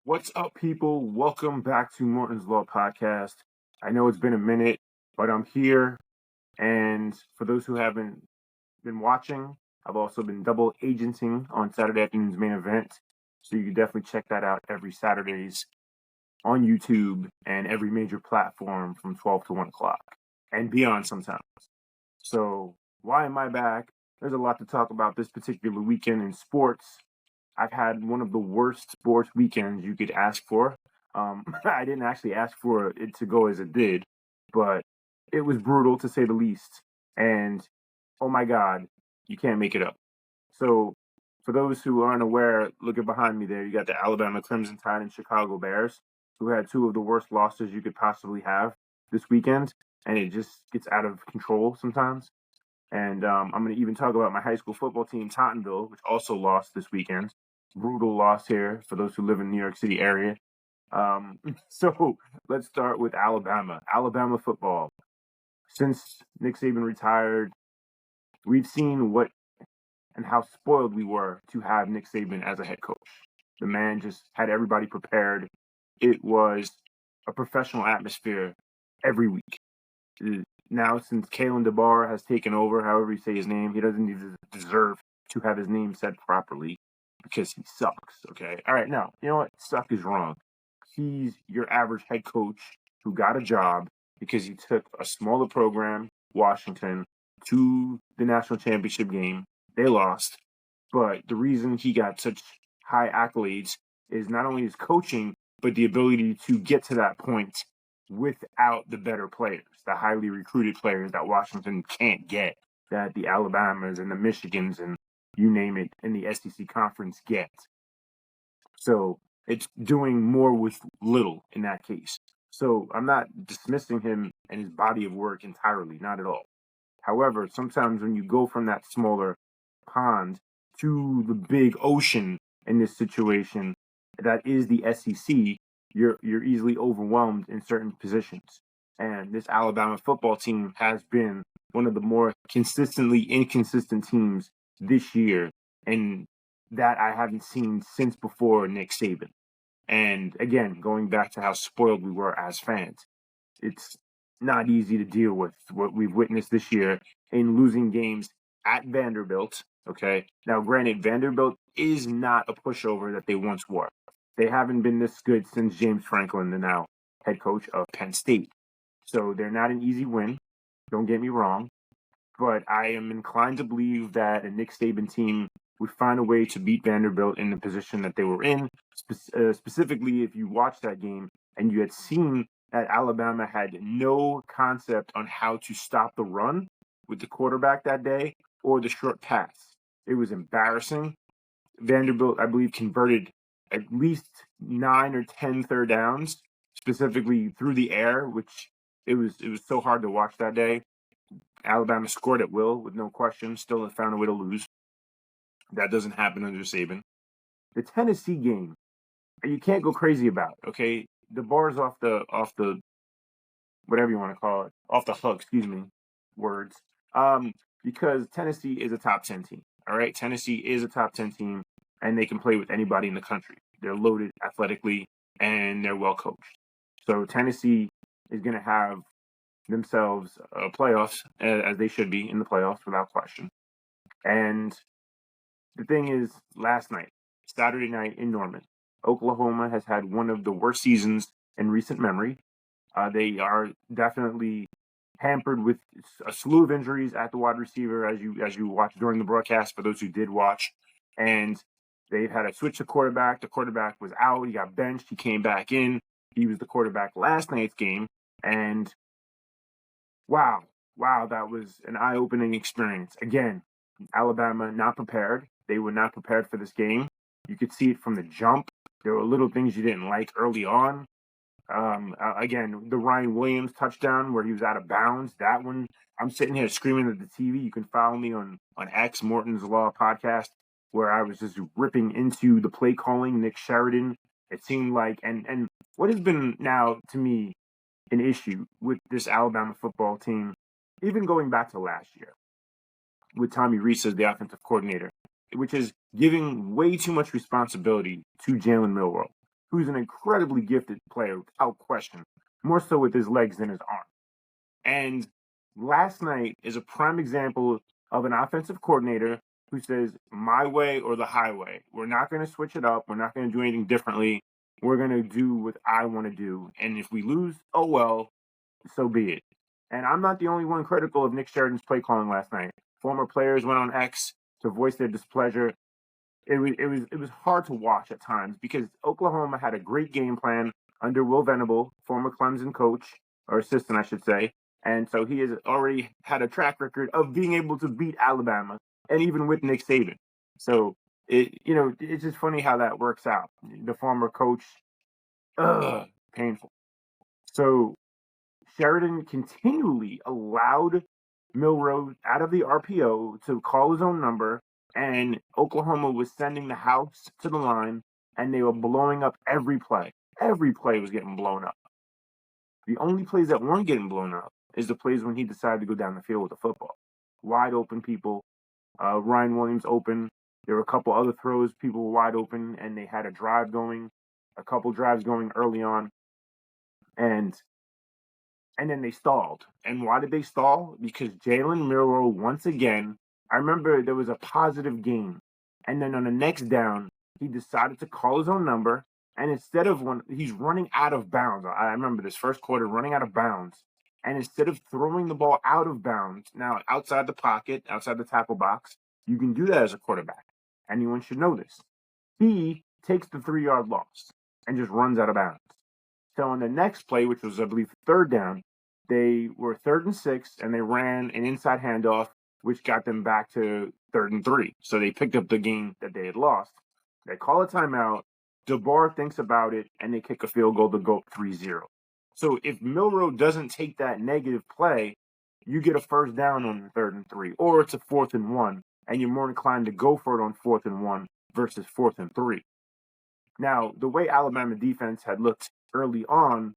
What's up, people? Welcome back to Morton's Law Podcast. I know it's been a minute, but I'm here. And for those who haven't been watching, I've also been double agenting on Saturday afternoon's main event. So you can definitely check that out every Saturdays on YouTube and every major platform from 12 to 1 o'clock and beyond sometimes. So why am I back? There's a lot to talk about this particular weekend in sports. I've had one of the worst sports weekends you could ask for. I didn't actually ask for it to go as it did, but it was brutal to say the least. And oh my God, you can't make it up. So, for those who aren't aware, looking behind me there, you got the Alabama Crimson Tide and Chicago Bears, who had two of the worst losses you could possibly have this weekend, and it just gets out of control sometimes. And I'm going to even talk about my high school football team, Tottenville, which also lost this weekend. Brutal loss here for those who live in the New York City area. So let's start with Alabama. Alabama football. Since Nick Saban retired, we've seen what and how spoiled we were to have Nick Saban as a head coach. The man just had everybody prepared. It was a professional atmosphere every week. Now, since Kalen DeBar has taken over, however you say his name, he doesn't even deserve to have his name said properly because he sucks, okay? All right, now, you know what? Suck is wrong. He's your average head coach who got a job because he took a smaller program, Washington, to the national championship game. They lost, but the reason he got such high accolades is not only his coaching, but the ability to get to that point without the better players, the highly recruited players that Washington can't get, that the Alabamas and the Michigans and you name it in the SEC conference get. So it's doing more with little in that case. So I'm not dismissing him and his body of work entirely, not at all. However, sometimes when you go from that smaller pond to the big ocean in this situation that is the SEC, you're easily overwhelmed in certain positions. And this Alabama football team has been one of the more consistently inconsistent teams this year, and that I haven't seen since before Nick Saban. And again, going back to how spoiled we were as fans, it's not easy to deal with what we've witnessed this year in losing games at Vanderbilt. Okay. Now, granted, Vanderbilt is not a pushover that they once were. They haven't been this good since James Franklin, the now head coach of Penn State. So they're not an easy win. Don't get me wrong. But I am inclined to believe that a Nick Saban team would find a way to beat Vanderbilt in the position that they were in. Specifically, if you watched that game and you had seen that Alabama had no concept on how to stop the run with the quarterback that day or the short pass. It was embarrassing. Vanderbilt, I believe, converted at least 9 or 10 third downs, specifically through the air, which it was so hard to watch that day. Alabama scored at will with no question, still found a way to lose. That doesn't happen under Saban. The Tennessee game, you can't go crazy about, okay? The bar's off the whatever you want to call it, off the hook, words. Because Tennessee is a top 10 team. All right, Tennessee is a top 10 team, and they can play with anybody in the country. They're loaded athletically, and they're well coached. So Tennessee is going to have themselves playoffs, as they should be in the playoffs without question. And the thing is, last night, Saturday night in Norman, Oklahoma has had one of the worst seasons in recent memory. They are definitely hampered with a slew of injuries at the wide receiver, as you watched during the broadcast, for those who did watch. And they've had to switch the quarterback. The quarterback was out. He got benched. He came back in. He was the quarterback last night's game. And wow, that was an eye-opening experience. Again, Alabama not prepared. They were not prepared for this game. You could see it from the jump. There were little things you didn't like early on. Again, the Ryan Williams touchdown where he was out of bounds, that one, I'm sitting here screaming at the TV. You can follow me on X, Morton's Law Podcast, where I was just ripping into the play calling, Nick Sheridan. It seemed like, and what has been now, to me, an issue with this Alabama football team, even going back to last year, with Tommy Rees as the offensive coordinator, which is giving way too much responsibility to Jalen Milroe. who's an incredibly gifted player without question, more so with his legs than his arm. And last night is a prime example of an offensive coordinator who says, my way or the highway. We're not going to switch it up. We're not going to do anything differently. We're going to do what I want to do. And if we lose, oh well, so be it. And I'm not the only one critical of Nick Sheridan's play calling last night. Former players went on X to voice their displeasure. It was hard to watch at times because Oklahoma had a great game plan under Will Venable, former Clemson coach or assistant, I should say, and so he has already had a track record of being able to beat Alabama, and even with Nick Saban. So it's just funny how that works out. The former coach, painful. So Sheridan continually allowed Milroe out of the RPO to call his own number, and Oklahoma was sending the house to the line, and they were blowing up every play. Every play was getting blown up. The only plays that weren't getting blown up is the plays when he decided to go down the field with the football. Wide open people. Ryan Williams open. There were a couple other throws. People were wide open, and they had a drive going, a couple drives going early on. And then they stalled. And why did they stall? Because Jalen Milroe, once again, I remember there was a positive gain. And then on the next down, he decided to call his own number. And instead of when he's running out of bounds, I remember this first quarter running out of bounds. And instead of throwing the ball out of bounds, now outside the pocket, outside the tackle box, you can do that as a quarterback. Anyone should know this. He takes the 3-yard loss and just runs out of bounds. So on the next play, which was, I believe, third down, they were 3rd and 6, and they ran an inside handoff, which got them back to 3rd and 3. So they picked up the game that they had lost. They call a timeout. DeBar thinks about it, and they kick a field goal to go 3-0. So if Milroe doesn't take that negative play, you get a first down on 3rd and 3, or it's a 4th and 1, and you're more inclined to go for it on 4th and 1 versus 4th and 3. Now, the way Alabama defense had looked early on,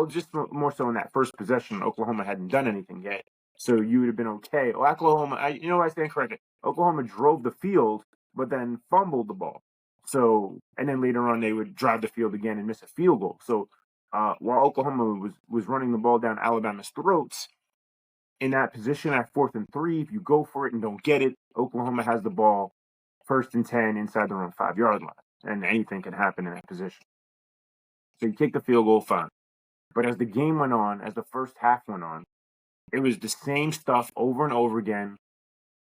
just more so in that first possession, Oklahoma hadn't done anything yet. So you would have been okay. Oklahoma, I stand corrected. Oklahoma drove the field, but then fumbled the ball. So, and then later on, they would drive the field again and miss a field goal. So while Oklahoma was running the ball down Alabama's throats, in that position at 4th and 3, if you go for it and don't get it, Oklahoma has the ball 1st and 10 inside their own 5-yard line. And anything can happen in that position. So you kick the field goal, fine. But as the game went on, as the first half went on, it was the same stuff over and over again.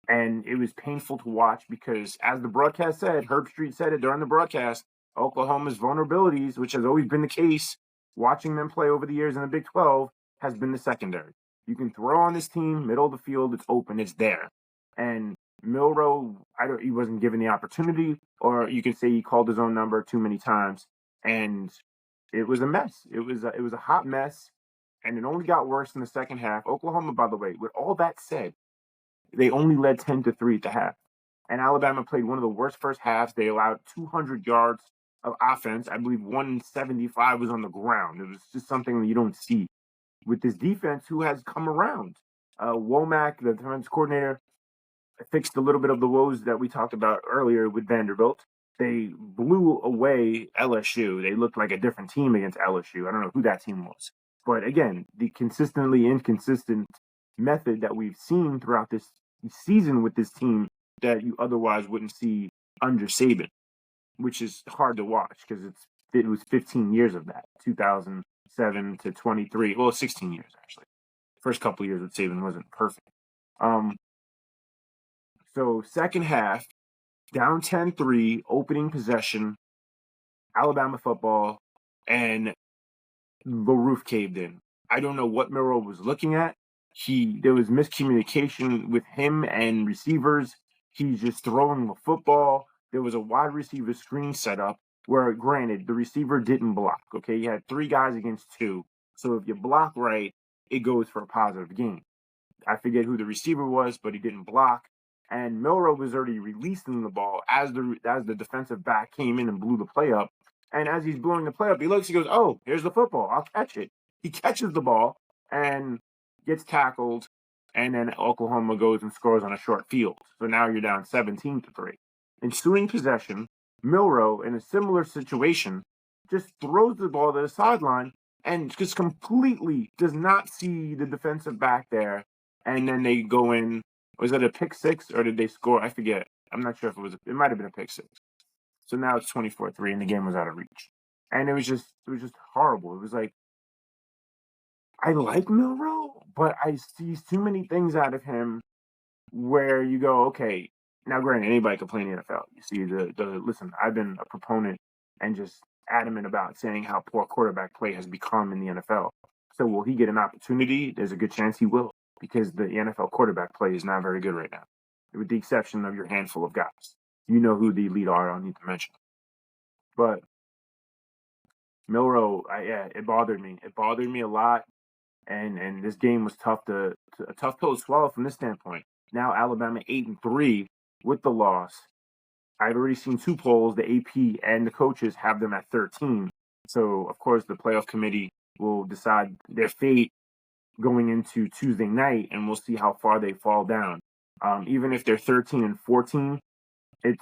And it was painful to watch because, as the broadcast said, Herb Street said it during the broadcast, Oklahoma's vulnerabilities, which has always been the case, watching them play over the years in the Big 12, has been the secondary. You can throw on this team, middle of the field, it's open, it's there. And Milroe, he wasn't given the opportunity, or you can say he called his own number too many times, and it was a mess. It was a hot mess, and it only got worse in the second half. Oklahoma, by the way, with all that said, they only led 10-3 at the half, and Alabama played one of the worst first halves. They allowed 200 yards of offense. I believe 175 was on the ground. It was just something that you don't see with this defense, who has come around. Womack, the defense coordinator, fixed a little bit of the woes that we talked about earlier with Vanderbilt. They blew away LSU. They looked like a different team against LSU. I don't know who that team was. But again, the consistently inconsistent method that we've seen throughout this season with this team that you otherwise wouldn't see under Saban, which is hard to watch because it was 15 years of that, 2007 to 23. Well, 16 years, actually. First couple of years with Saban wasn't perfect. So second half, down 10-3, opening possession, Alabama football, and the roof caved in. I don't know what Milroe was looking at. There was miscommunication with him and receivers. He's just throwing the football. There was a wide receiver screen set up where, granted, the receiver didn't block. Okay, you had 3 guys against 2. So if you block right, it goes for a positive gain. I forget who the receiver was, but he didn't block. And Milroe was already releasing the ball as the defensive back came in and blew the play up. And as he's blowing the play up, he looks, he goes, oh, here's the football. I'll catch it. He catches the ball and gets tackled. And then Oklahoma goes and scores on a short field. So now you're down 17-3. Ensuing possession, Milroe, in a similar situation, just throws the ball to the sideline and just completely does not see the defensive back there. And then they go in. Was it a pick six or did they score? I forget. I'm not sure if it might have been a pick six. So now it's 24-3 and the game was out of reach. And it was just horrible. It was like, I like Milroe, but I see too many things out of him where you go, okay, now granted, anybody can play in the NFL. You see listen, I've been a proponent and just adamant about saying how poor quarterback play has become in the NFL. So will he get an opportunity? There's a good chance he will, because the NFL quarterback play is not very good right now, with the exception of your handful of guys. You know who the elite are, I don't need to mention. But Milroe, it bothered me. It bothered me a lot. And this game was a tough pill to swallow from this standpoint. Now Alabama 8-3 with the loss. I've already seen 2 polls. The AP and the coaches have them at 13. So of course the playoff committee will decide their fate going into Tuesday night, and we'll see how far they fall down. Even if they're 13-14,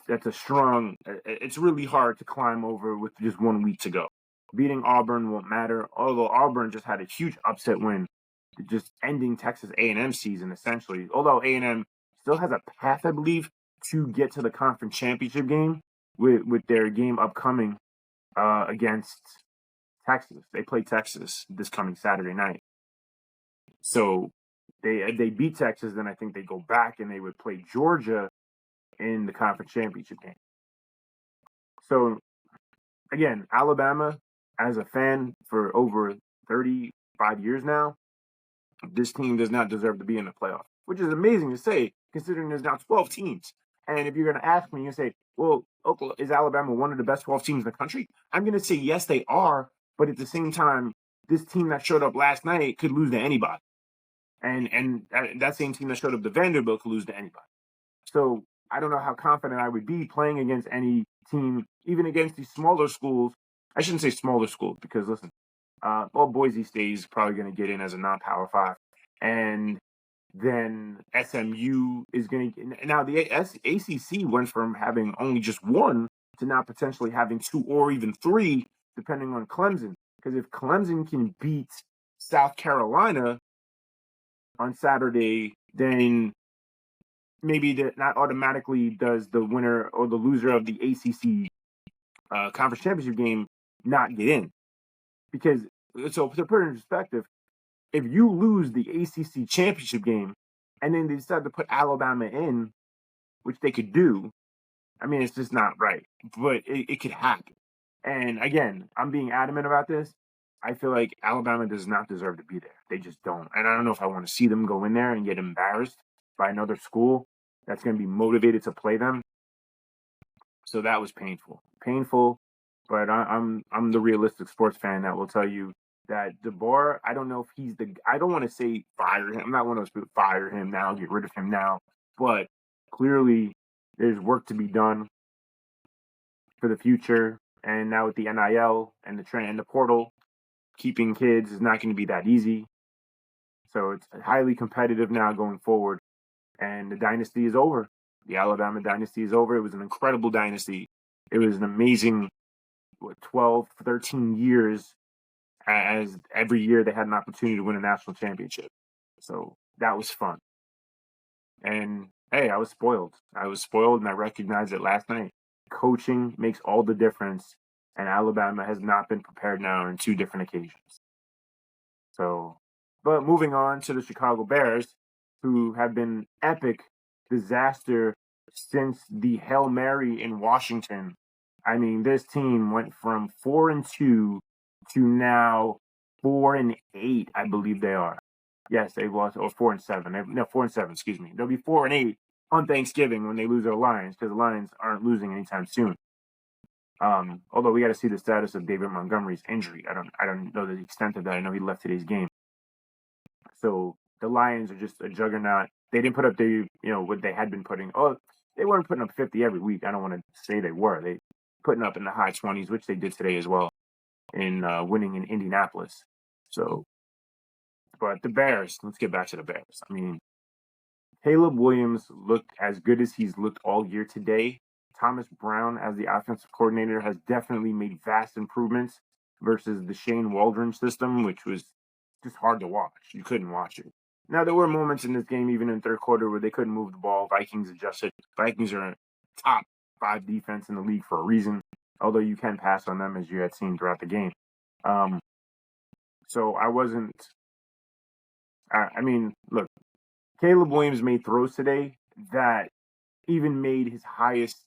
that's a strong. It's really hard to climb over with just 1 week to go. Beating Auburn won't matter, although Auburn just had a huge upset win, just ending Texas A&M season, essentially. Although A&M still has a path, I believe, to get to the conference championship game with their game upcoming against Texas. They play Texas this coming Saturday night. So they beat Texas, then I think they go back and they would play Georgia in the conference championship game. So, again, Alabama, as a fan for over 35 years now, this team does not deserve to be in the playoff, which is amazing to say, considering there's now 12 teams. And if you're going to ask me, you say, well, is Alabama one of the best 12 teams in the country? I'm going to say, yes, they are. But at the same time, this team that showed up last night could lose to anybody. And that same team that showed up to Vanderbilt could lose to anybody. So I don't know how confident I would be playing against any team, even against these smaller schools. I shouldn't say smaller schools because, listen, Boise State is probably going to get in as a non-Power 5. And then SMU is going to – now the ACC went from having only just 1 to now potentially having 2 or even 3, depending on Clemson. Because if Clemson can beat South Carolina on Saturday, then maybe that not automatically does the winner or the loser of the ACC conference championship game not get in. Because, so to put it in perspective, if you lose the ACC championship game and then they decide to put Alabama in, which they could do, I mean, it's just not right. But it could happen. And again, I'm being adamant about this. I feel like Alabama does not deserve to be there. They just don't. And I don't know if I want to see them go in there and get embarrassed by another school that's going to be motivated to play them. So that was painful. But I'm the realistic sports fan that will tell you that DeBoer, I don't know if I don't want to say fire him. I'm not one of those people, fire him now, get rid of him now. But clearly there's work to be done for the future. And now with the NIL and the portal, keeping kids is not going to be that easy. So it's highly competitive now going forward. And the dynasty is over. The Alabama dynasty is over. It was an incredible dynasty. It was an amazing 12, 13 years, as every year they had an opportunity to win a national championship. So that was fun. And hey, I was spoiled. And I recognized it last night. Coaching makes all the difference, and Alabama has not been prepared now on 2 different occasions. So, but moving on to the Chicago Bears, who have been epic disaster since the Hail Mary in Washington. I mean, this team went from 4-2 to now 4-8, I believe they are. Yes, they lost, or 4-7. No, 4-7, excuse me. They'll be 4-8 on Thanksgiving when they lose their Lions, because the Lions aren't losing anytime soon. Although we got to see the status of David Montgomery's injury. I don't know the extent of that. I know he left today's game. So the Lions are just a juggernaut. They didn't put up what they had been putting. Oh, they weren't putting up 50 every week. I don't want to say they were. They putting up in the high 20s, which they did today as well, in winning in Indianapolis. So, but the Bears. Let's get back to the Bears. I mean, Caleb Williams looked as good as he's looked all year today. Thomas Brown as the offensive coordinator has definitely made vast improvements versus the Shane Waldron system, which was just hard to watch. You couldn't watch it. Now, there were moments in this game, even in third quarter, where they couldn't move the ball. Vikings adjusted. Vikings are a top 5 defense in the league for a reason, although you can pass on them, as you had seen throughout the game. So I wasn't. I mean, look, Caleb Williams made throws today that even made his highest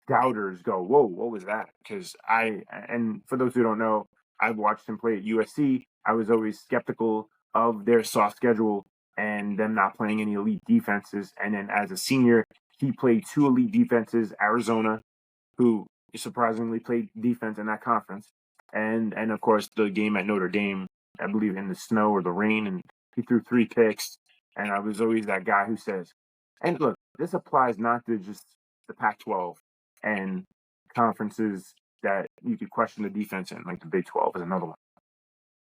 doubters go, whoa, what was that? Because and for those who don't know, I've watched him play at USC. I was always skeptical of their soft schedule and them not playing any elite defenses. And then as a senior, he played 2 elite defenses, Arizona, who surprisingly played defense in that conference. And of course, the game at Notre Dame, I believe in the snow or the rain, and he threw 3 picks. And I was always that guy who says, and look, this applies not to just the Pac-12 and conferences that you could question the defense in, like the Big 12 is another one.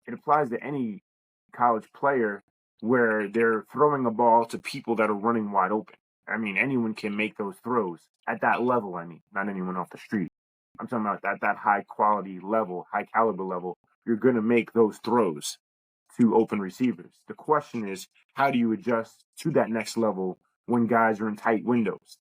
It applies to any college player where they're throwing a ball to people that are running wide open. I mean, anyone can make those throws at that level. I mean, not anyone off the street. I'm talking about that high quality level, high caliber level. You're going to make those throws to open receivers. The question is, how do you adjust to that next level when guys are in tight windows?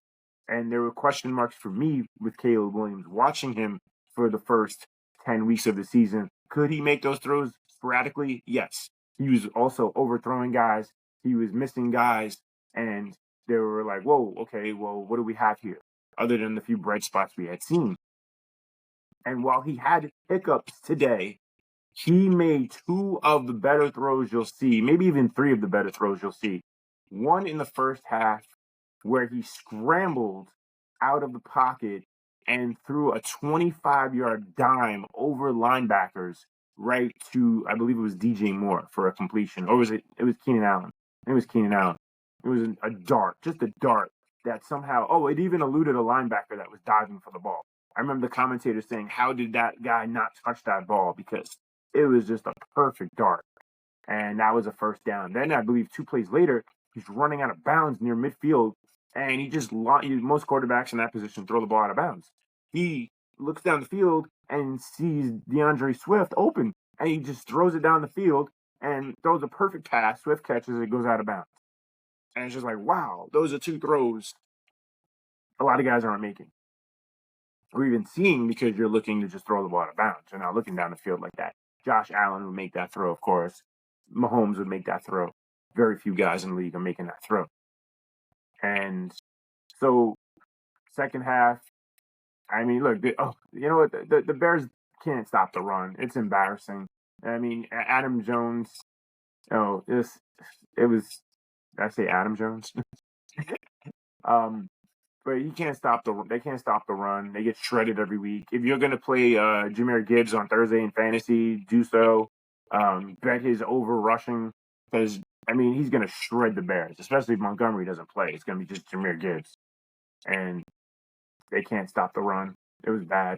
And there were question marks for me with Caleb Williams watching him for the first 10 weeks of the season. Could he make those throws sporadically? Yes. He was also overthrowing guys. He was missing guys. And they were like, whoa, okay, well, what do we have here? Other than the few bright spots we had seen. And while he had hiccups today, he made 2 of the better throws you'll see, maybe even 3 of the better throws you'll see. One in the first half where he scrambled out of the pocket and threw a 25-yard dime over linebackers right to, I believe it was DJ Moore for a completion. Or was it? It was Keenan Allen. It was Keenan Allen. It was a dart, just a dart that somehow, it even eluded a linebacker that was diving for the ball. I remember the commentator saying, how did that guy not touch that ball? Because it was just a perfect dart. And that was a first down. Then I believe 2 plays later, he's running out of bounds near midfield. And most quarterbacks in that position throw the ball out of bounds. He looks down the field and sees DeAndre Swift open. And he just throws it down the field and throws a perfect pass. Swift catches it, goes out of bounds. And it's just like, wow, those are 2 throws a lot of guys aren't making. Or even seeing, because you're looking to just throw the ball out of bounds. You're not looking down the field like that. Josh Allen would make that throw, of course. Mahomes would make that throw. Very few guys in the league are making that throw. And so, second half, I mean, look, you know what? The Bears can't stop the run. It's embarrassing. I mean, Adam Jones, it was, did I say Adam Jones? But they can't stop the run. They get shredded every week. If you're going to play Jahmyr Gibbs on Thursday in fantasy, do so. Bet his over rushing, because, I mean, he's going to shred the Bears, especially if Montgomery doesn't play. It's going to be just Jahmyr Gibbs. And they can't stop the run. It was bad.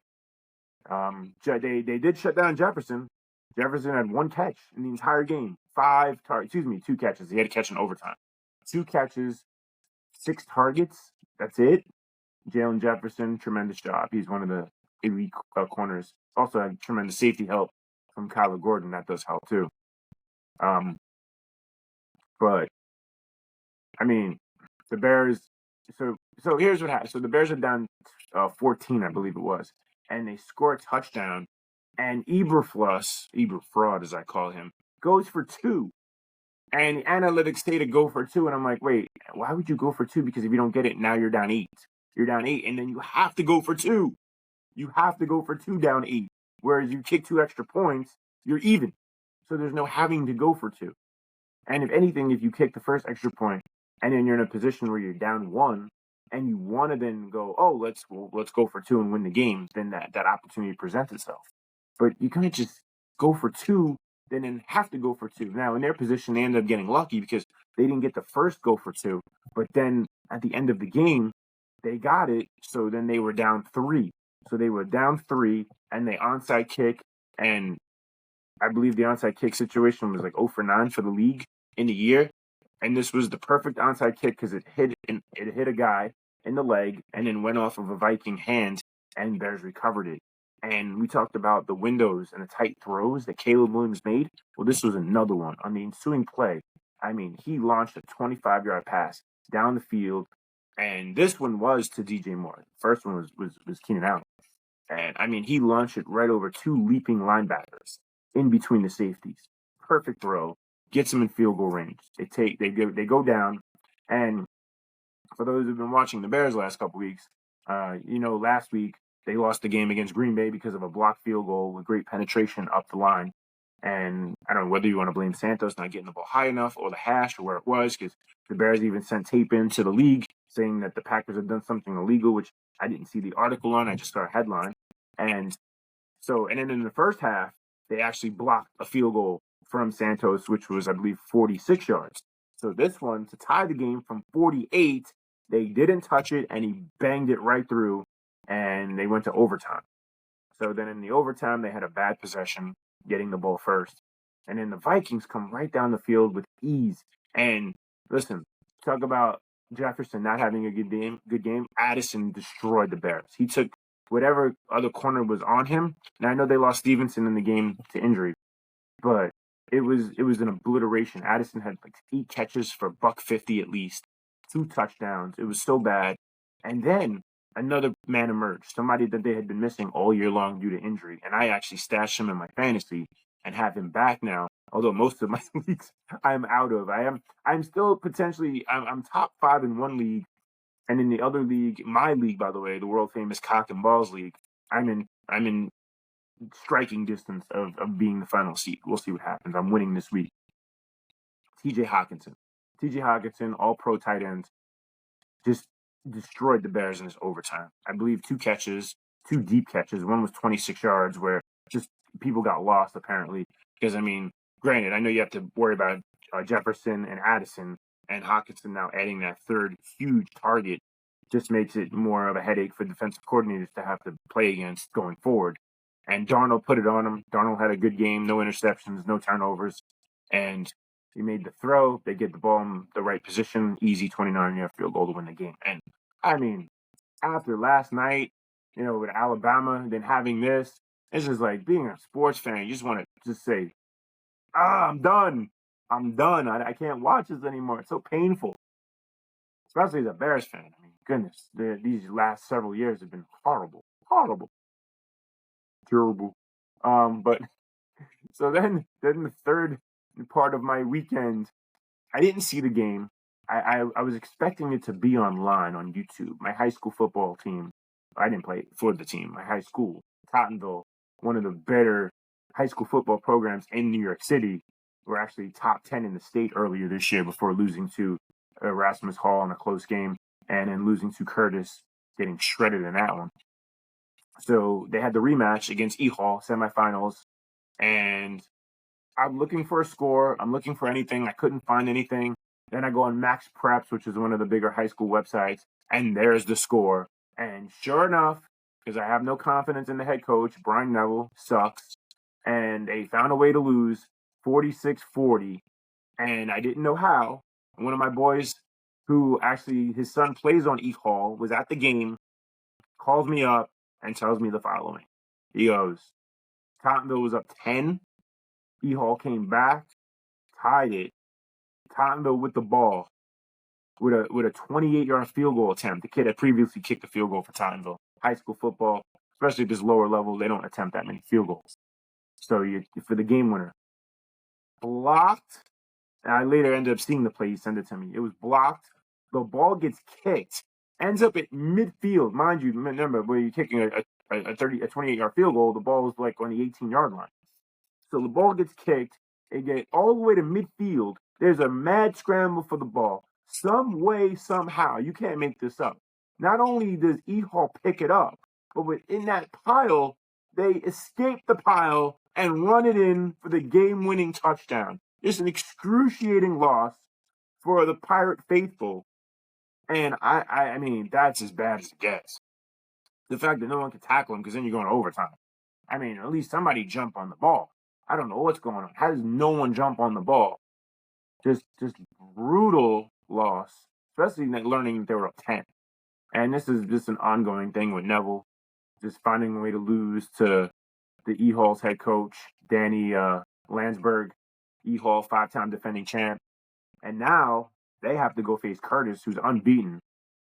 They did shut down Jefferson. Jefferson had 1 catch in the entire game. 2 catches. He had to catch in overtime. 2 catches, 6 targets. That's it. Jalen Jefferson, tremendous job. He's one of the elite corners. Also had tremendous safety help from Kyler Gordon. That does help too. But I mean, the Bears. So here's what happened. So the Bears are down 14, I believe it was, and they score a touchdown. And Eberflus, as I call him, goes for 2. And the analytics say to go for 2, and I'm like, wait, why would you go for 2? Because if you don't get it, now you're down 8. You're down 8, and then you have to go for 2. You have to go for 2 down 8. Whereas you kick 2 extra points, you're even. So there's no having to go for 2. And if anything, if you kick the first extra point, and then you're in a position where you're down 1, and you want to then go, let's go for 2 and win the game, then that opportunity presents itself. But you can't just go for 2, then have to go for 2. Now, in their position, they ended up getting lucky because they didn't get the first go for 2. But then at the end of the game, they got it. So then they were down 3. So they were down 3, and they onside kick. And I believe the onside kick situation was like 0 for 9 for the league in the year. And this was the perfect onside kick because it hit a guy in the leg and then went off of a Viking hand, and Bears recovered it. And we talked about the windows and the tight throws that Caleb Williams made. Well, this was another one. On the ensuing play, I mean, he launched a 25-yard pass down the field, and this one was to DJ Moore. The first one was Keenan Allen. And I mean, he launched it right over two leaping linebackers in between the safeties. Perfect throw, gets them in field goal range. They go down, and for those who've been watching the Bears last couple weeks, last week they lost the game against Green Bay because of a blocked field goal with great penetration up the line. And I don't know whether you want to blame Santos not getting the ball high enough or the hash or where it was, because the Bears even sent tape into the league saying that the Packers had done something illegal, which I didn't see the article on. I just saw a headline. And then in the first half, they actually blocked a field goal from Santos, which was, I believe, 46 yards. So this one, to tie the game from 48, they didn't touch it, and he banged it right through, and they went to overtime. So then in the overtime, they had a bad possession, getting the ball first. And then the Vikings come right down the field with ease. And listen, talk about Jefferson not having a good game. Addison destroyed the Bears. He took whatever other corner was on him. And I know they lost Stevenson in the game to injury, but it was an obliteration. Addison had like 8 catches for $150 at least, 2 touchdowns. It was so bad. And then another man emerged, somebody that they had been missing all year long due to injury. And I actually stashed him in my fantasy and have him back now. Although most of my leagues I'm out of. I'm still potentially I'm top 5 in one league. And in the other league, my league, by the way, the world famous Cock and Balls League, I'm in striking distance of being the final seed. We'll see what happens. I'm winning this week. TJ Hawkinson, all pro tight ends, just destroyed the Bears in this overtime. I believe 2 catches, 2 deep catches. One was 26 yards where just people got lost apparently. Because, I mean, granted, I know you have to worry about Jefferson and Addison, and Hawkinson now adding that third huge target just makes it more of a headache for defensive coordinators to have to play against going forward. And Darnold put it on him. Darnold had a good game, no interceptions, no turnovers, and he made the throw. They get the ball in the right position, easy 29-yard field goal to win the game. And I mean, after last night, with Alabama, then having this, it's just like being a sports fan. You just want to just say, I'm done. I can't watch this anymore. It's so painful, especially as a Bears fan. I mean, goodness, these last several years have been horrible, terrible. But so then the third part of my weekend, I didn't see the game. I was expecting it to be online on YouTube. My high school football team, I didn't play for the team. My high school, Tottenville, one of the better high school football programs in New York City, were actually top 10 in the state earlier this year before losing to Erasmus Hall in a close game and then losing to Curtis, getting shredded in that one. So they had the rematch against E Hall semifinals, and I'm looking for a score. I'm looking for anything. I couldn't find anything. Then I go on Max Preps, which is one of the bigger high school websites, and there's the score. And sure enough, because I have no confidence in the head coach, Brian Neville sucks, and they found a way to lose 46-40, and I didn't know how. And one of my boys, who actually his son plays on E Hall, was at the game, calls me up and tells me the following. He goes, Tottenville was up 10. E Hall came back, tied it. Tottenville with the ball with a 28-yard field goal attempt. The kid had previously kicked a field goal for Tottenville. High school football, especially at this lower level, they don't attempt that many field goals. So for the game winner, blocked. And I later ended up seeing the play. He sent it to me. It was blocked. The ball gets kicked. Ends up at midfield. Mind you, remember, where you're kicking a 28-yard field goal, the ball was like on the 18-yard line. So the ball gets kicked. It gets all the way to midfield. There's a mad scramble for the ball. Some way, somehow, you can't make this up. Not only does E Hall pick it up, but within that pile, they escape the pile and run it in for the game-winning touchdown. It's an excruciating loss for the Pirate faithful. And I mean, that's as bad as it gets. The fact that no one can tackle him because then you're going to overtime. I mean, at least somebody jump on the ball. I don't know what's going on. How does no one jump on the ball? Just brutal loss, especially learning that they were up 10. And this is just an ongoing thing with Neville, just finding a way to lose to the E-Hall's head coach, Danny Landsberg, E-Hall 5-time defending champ. And now they have to go face Curtis, who's unbeaten.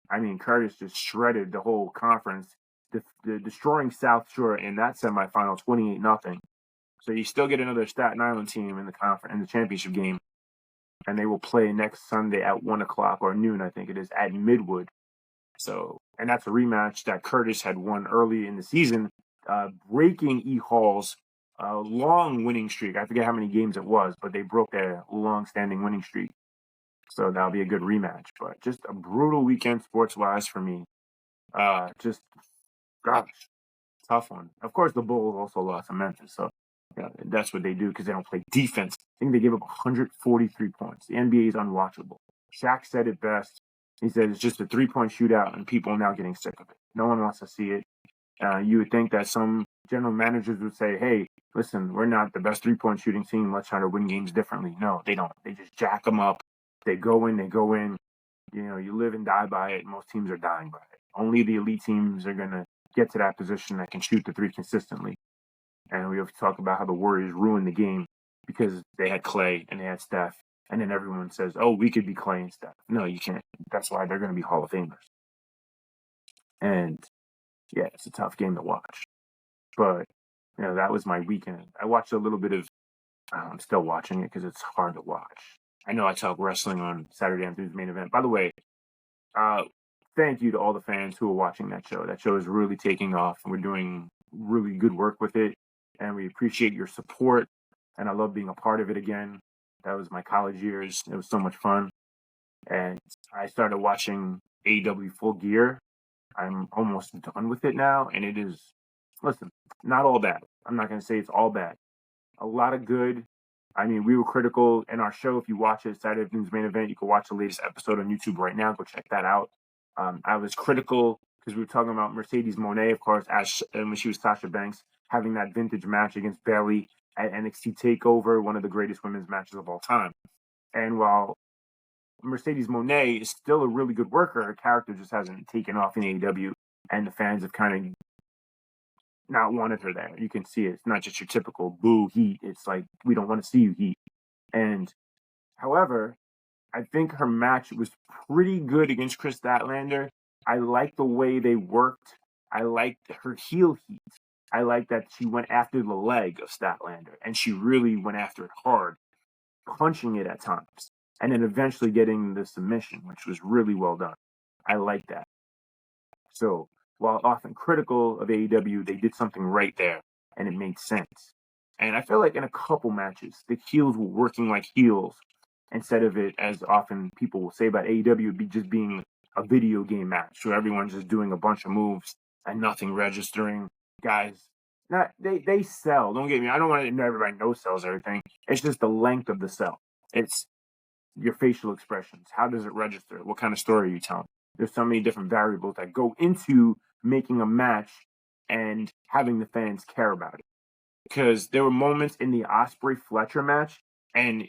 I mean, Curtis just shredded the whole conference, destroying South Shore in that semifinal 28-0. So you still get another Staten Island team in the conference in the championship game, and they will play next Sunday at 1:00 or noon, I think it is, at Midwood. So, and that's a rematch that Curtis had won early in the season, breaking E Hall's long winning streak. I forget how many games it was, but they broke their long-standing winning streak. So that'll be a good rematch. But just a brutal weekend sports-wise for me. Just gosh, tough one. Of course, the Bulls also lost to Memphis, so yeah, that's what they do because they don't play defense. I think they gave up 143 points. The NBA is unwatchable. Shaq said it best. He said it's just a three-point shootout, and people are now getting sick of it. No one wants to see it. You would think that some general managers would say, hey, listen, we're not the best three-point shooting team. Let's try to win games differently. No, they don't. They just jack them up. They go in. You know, you live and die by it. Most teams are dying by it. Only the elite teams are going to get to that position that can shoot the three consistently. And we have to talk about how the Warriors ruined the game because they had Clay and they had Steph. And then everyone says, oh, we could be Clay and Steph. No, you can't. That's why they're going to be Hall of Famers. And yeah, it's a tough game to watch. But, you know, that was my weekend. I watched a little bit of, I'm still watching it because it's hard to watch. I know I talk wrestling on Saturday afternoon's main event. By the way, thank you to all the fans who are watching that show. That show is really taking off, and we're doing really good work with it. And we appreciate your support. And I love being a part of it again. That was my college years. It was so much fun. And I started watching AEW Full Gear. I'm almost done with it now. And it is, listen, not all bad. I'm not going to say it's all bad. A lot of good. I mean, we were critical in our show. If you watch it, Saturday afternoon's main event, you can watch the latest episode on YouTube right now. Go check that out. I was critical because we were talking about Mercedes Moné, of course, when she was Sasha Banks, having that vintage match against Bayley at NXT TakeOver, one of the greatest women's matches of all time. And while Mercedes Moné is still a really good worker, her character just hasn't taken off in AEW, and the fans have kind of not wanted her there. You can see it. It's not just your typical boo heat. It's like, we don't want to see you heat. And however, I think her match was pretty good against Chris Statlander. I liked the way they worked. I liked her heel heat. I liked that she went after the leg of Statlander, and she really went after it hard, punching it at times, and then eventually getting the submission, which was really well done. I like that. So while often critical of AEW, they did something right there, and it made sense. And I feel like in a couple matches, the heels were working like heels instead of it, as often people will say about AEW, just being a video game match where everyone's just doing a bunch of moves and nothing registering. Guys, they sell. Don't get me. I don't want to know everybody sells everything. It's just the length of the sell. It's your facial expressions. How does it register? What kind of story are you telling? There's so many different variables that go into making a match and having the fans care about it. Because there were moments in the Osprey Fletcher match, and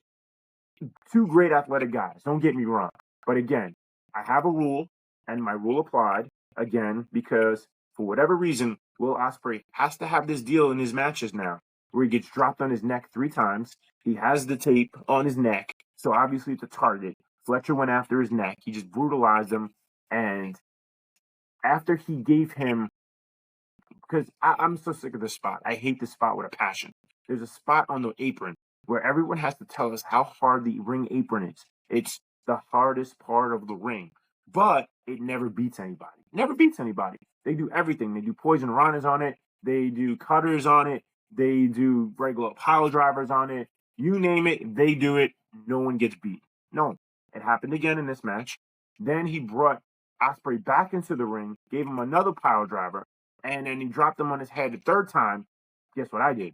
two great athletic guys. Don't get me wrong. But again, I have a rule, and my rule applied again because for whatever reason, Will Ospreay has to have this deal in his matches now where he gets dropped on his neck 3 times. He has the tape on his neck, so obviously it's a target. Fletcher went after his neck. He just brutalized him, and after he gave him, because I'm so sick of this spot. I hate this spot with a passion. There's a spot on the apron where everyone has to tell us how hard the ring apron is. It's the hardest part of the ring, but it never beats anybody. Never beats anybody. They do everything. They do poison ranas on it. They do cutters on it. They do regular pile drivers on it. You name it, they do it. No one gets beat. No. It happened again in this match. Then he brought Ospreay back into the ring, gave him another pile driver, and then he dropped him on his head the 3rd time. Guess what I did?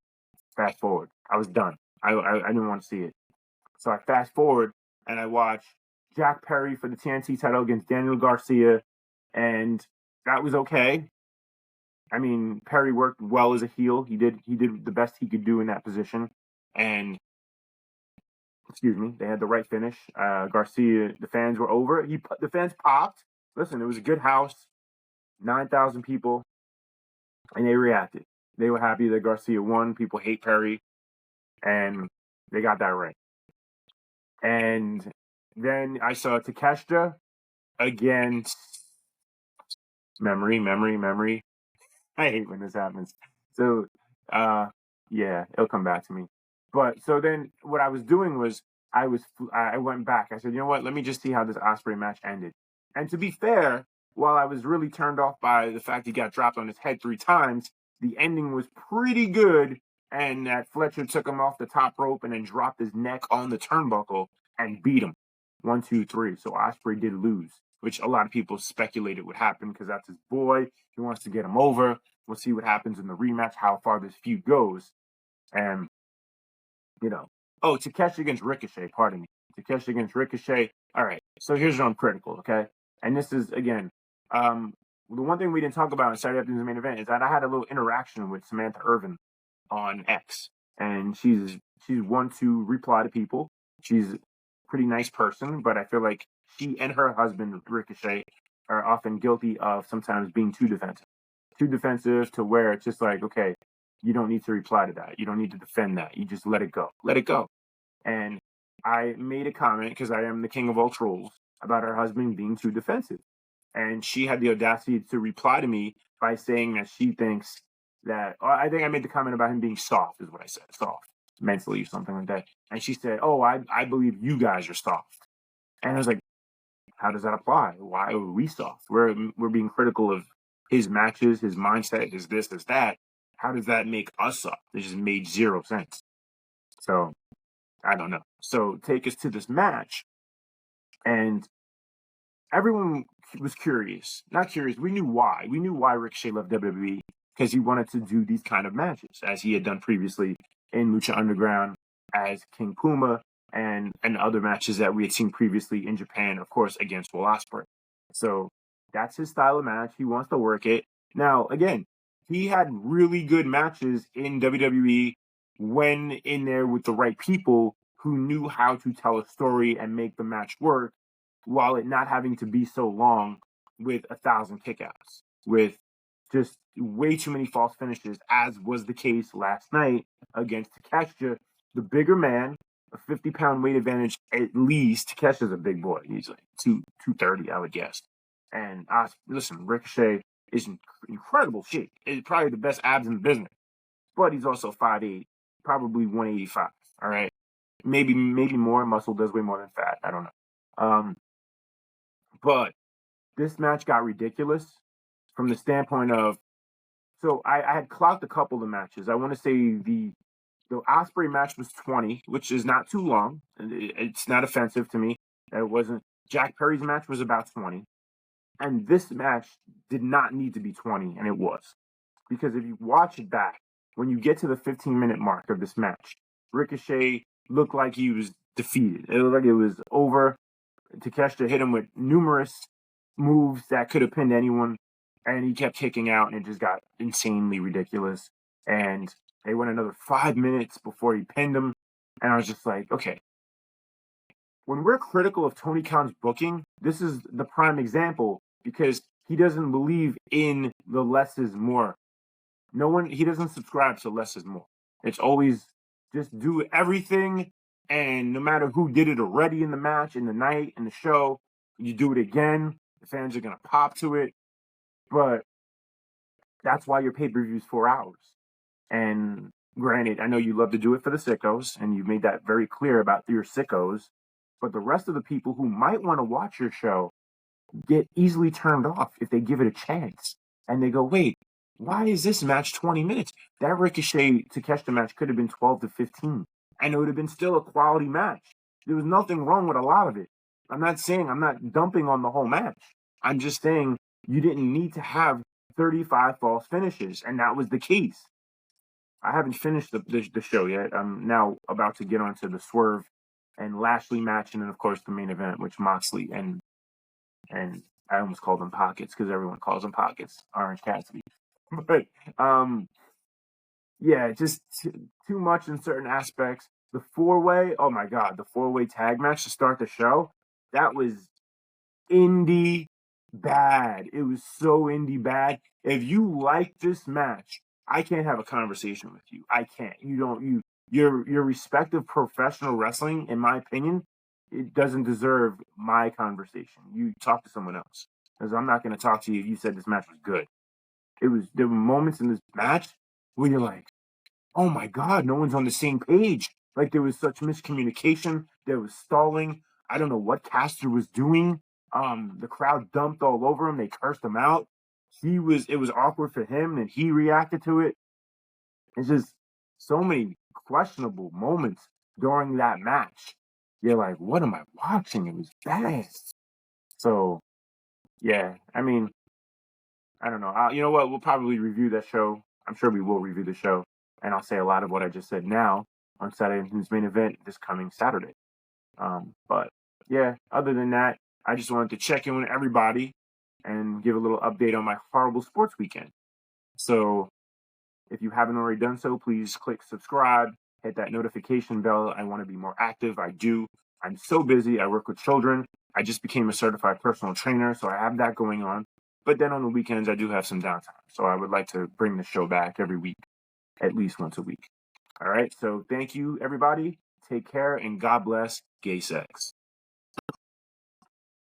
Fast forward. I was done. I didn't want to see it. So I fast forward and I watch Jack Perry for the TNT title against Daniel Garcia, and that was okay. I mean, Perry worked well as a heel. He did the best he could do in that position, and excuse me, they had the right finish. Garcia, the fans were over. The fans popped. listen, it was a good house, 9,000 people, and they reacted. They were happy that Garcia won. People hate Perry, and they got that right. And then I saw Takeshita against memory. I hate when this happens. So, yeah, it'll come back to me. But so then what I was doing was I went back. I said, you know what? Let me just see how this Osprey match ended. And to be fair, while I was really turned off by the fact he got dropped on his head 3 times, the ending was pretty good. And that Fletcher took him off the top rope and then dropped his neck on the turnbuckle and beat him. 1, 2, 3. So Osprey did lose, which a lot of people speculated would happen because that's his boy. He wants to get him over. We'll see what happens in the rematch, how far this feud goes. And, Takeshi against Ricochet, pardon me. Takeshi against Ricochet. All right, so here's where I'm critical, okay? And this is, again, the one thing we didn't talk about in Saturday afternoon's main event is that I had a little interaction with Samantha Irvin on X. And she's one to reply to people. She's a pretty nice person, but I feel like she and her husband, Ricochet, are often guilty of sometimes being too defensive. Too defensive to where it's just like, okay, you don't need to reply to that. You don't need to defend that. You just let it go. Let it go. And I made a comment, because I am the king of all trolls, about her husband being too defensive. And she had the audacity to reply to me by saying that she thinks that, I think I made the comment about him being soft, is what I said, soft, mentally or something like that. And she said, oh, I believe you guys are soft. And I was like, how does that apply? Why are we soft? We're being critical of his matches, his mindset, his this, his that. How does that make us soft? It just made zero sense. So I don't know. So take us to this match, and everyone was curious. Not curious. We knew why. We knew why Ricochet left WWE, because he wanted to do these kind of matches, as he had done previously in Lucha Underground as King Puma, and other matches that we had seen previously in Japan, of course, against Will Ospreay. So that's his style of match. He wants to work it. Now, again, he had really good matches in WWE when in there with the right people who knew how to tell a story and make the match work, while it not having to be so long with 1,000 kickouts, with just way too many false finishes, as was the case last night against Takeshita, the bigger man, a 50-pound weight advantage at least. Takeshi's a big boy. He's like 230, I would guess. And listen, Ricochet is in incredible shape. He's probably the best abs in the business. But he's also 5'8", probably 185. All right, maybe more. Muscle does way more than fat. I don't know. But this match got ridiculous from the standpoint of, so I had clocked a couple of matches. I want to say the Osprey match was 20, which is not too long. It's not offensive to me. It wasn't. Jack Perry's match was about 20. And this match did not need to be 20, and it was. Because if you watch it back, when you get to the 15-minute mark of this match, Ricochet looked like he was defeated. It looked like it was over. Takeshita hit him with numerous moves that could have pinned anyone, and he kept kicking out, and it just got insanely ridiculous. And they went another 5 minutes before he pinned him, and I was just like, okay. When we're critical of Tony Khan's booking, this is the prime example, because he doesn't believe in the less is more. He doesn't subscribe to less is more. It's always just do everything, and no matter who did it already in the match, in the night, in the show, you do it again. The fans are going to pop to it. But that's why your pay-per-view is 4 hours. And granted, I know you love to do it for the sickos, and you've made that very clear about your sickos. But the rest of the people who might want to watch your show get easily turned off if they give it a chance. And they go, wait, why is this match 20 minutes? That Ricochet Takeshita match could have been 12 to 15. And it would have been still a quality match. There was nothing wrong with a lot of it. I'm not dumping on the whole match. I'm just saying you didn't need to have 35 false finishes. And that was the case. I haven't finished the show yet. I'm now about to get onto the Swerve and Lashley match, and then of course the main event, which Moxley and I almost call them Pockets because everyone calls them Pockets, Orange Cassidy. But yeah, just too much in certain aspects. The 4-way, oh my god, the 4-way tag match to start the show, that was indie bad. It was so indie bad. If you like this match, I can't have a conversation with you. I can't. You don't. Your respective professional wrestling, in my opinion, it doesn't deserve my conversation. You talk to someone else because I'm not going to talk to you. If you said this match was good. There were moments in this match where you're like, oh my God, no one's on the same page. Like there was such miscommunication. There was stalling. I don't know what Caster was doing. The crowd dumped all over him. They cursed him out. It was awkward for him and he reacted to it. It's just so many questionable moments during that match. You're like, what am I watching? It was bad. So yeah, I mean, I don't know. You know what? We'll probably review that show. I'm sure we will review the show, and I'll say a lot of what I just said now on Saturday Night's Main Event this coming Saturday. But yeah, other than that, I just wanted to check in with everybody and give a little update on my horrible sports weekend. So if you haven't already done so, please click subscribe, hit that notification bell. I want to be more active. I do. I'm so busy. I work with children. I just became a certified personal trainer, so I have that going on. But then on the weekends, I do have some downtime. So I would like to bring the show back every week, at least once a week. All right. So thank you, everybody. Take care and God bless gay sex.